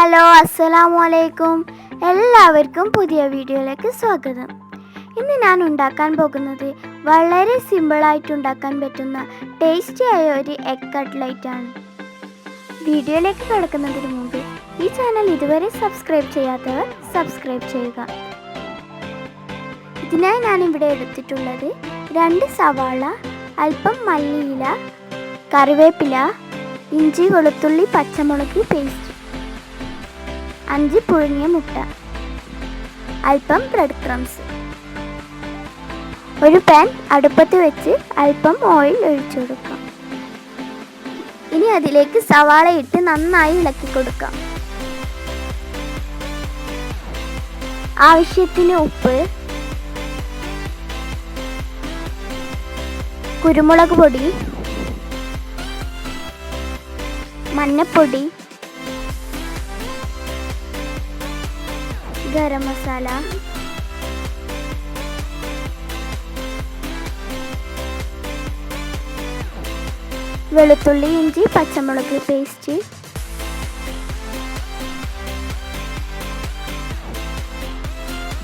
Hello, അസ്സലാമലൈക്കും. എല്ലാവർക്കും പുതിയ വീഡിയോയിലേക്ക് സ്വാഗതം. ഇന്ന് ഞാൻ ഉണ്ടാക്കാൻ പോകുന്നത് വളരെ സിമ്പിളായിട്ട് ഉണ്ടാക്കാൻ പറ്റുന്ന ടേസ്റ്റിയായ ഒരു എഗ് കട്ട്ലറ്റ് ആണ്. വീഡിയോയിലേക്ക് കിടക്കുന്നതിന് മുമ്പ് ഈ ചാനൽ ഇതുവരെ സബ്സ്ക്രൈബ് ചെയ്യാത്തവർ സബ്സ്ക്രൈബ് ചെയ്യുക. ഇതിനായി ഞാനിവിടെ എടുത്തിട്ടുള്ളത് 2 സവാള, അല്പം മല്ലിയില, കറിവേപ്പില, ഇഞ്ചി, വെളുത്തുള്ളി, പച്ചമുളക് പേസ്റ്റ്, 5 പുഴുങ്ങിയ മുട്ട, അല്പം ബ്രെഡ് ക്രംസ്. ഒരു പാൻ അടുപ്പത്ത് വെച്ച് അല്പം ഓയിൽ ഒഴിച്ചു കൊടുക്കാം. ഇനി അതിലേക്ക് സവാള ഇട്ട് നന്നായി ഇളക്കി കൊടുക്കാം. ആവശ്യത്തിന് ഉപ്പ്, കുരുമുളക് പൊടി, മഞ്ഞൾപ്പൊടി, ഗരം മസാല, വെളുത്തുള്ളി, ഇഞ്ചി, പച്ചമുളക് പേസ്റ്റ്,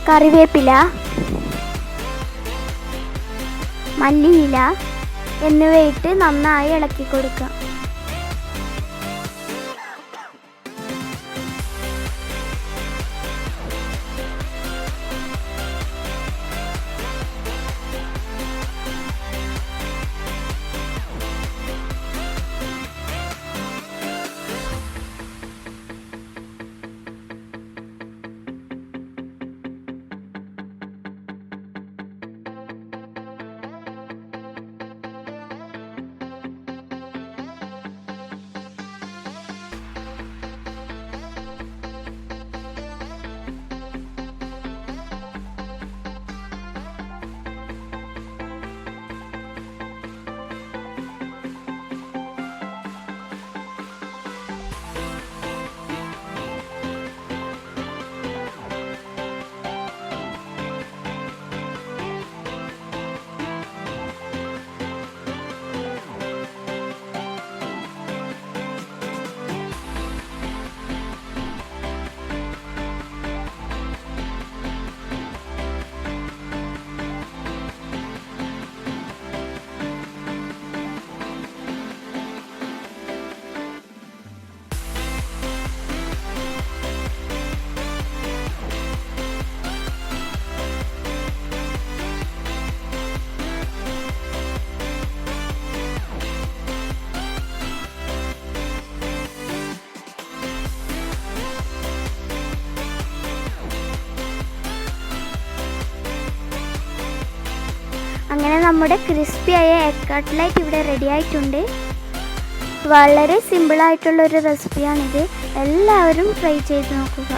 കറിവേപ്പില, മല്ലിയില എന്നിവയിട്ട് നന്നായി ഇളക്കി കൊടുക്കാം. അങ്ങനെ നമ്മുടെ ക്രിസ്പിയായ എഗ് കട്ട്ലറ്റ് ഇവിടെ റെഡി ആയിട്ടുണ്ട്. വളരെ സിമ്പിളായിട്ടുള്ളൊരു റെസിപ്പിയാണിത്. എല്ലാവരും ട്രൈ ചെയ്ത് നോക്കുക.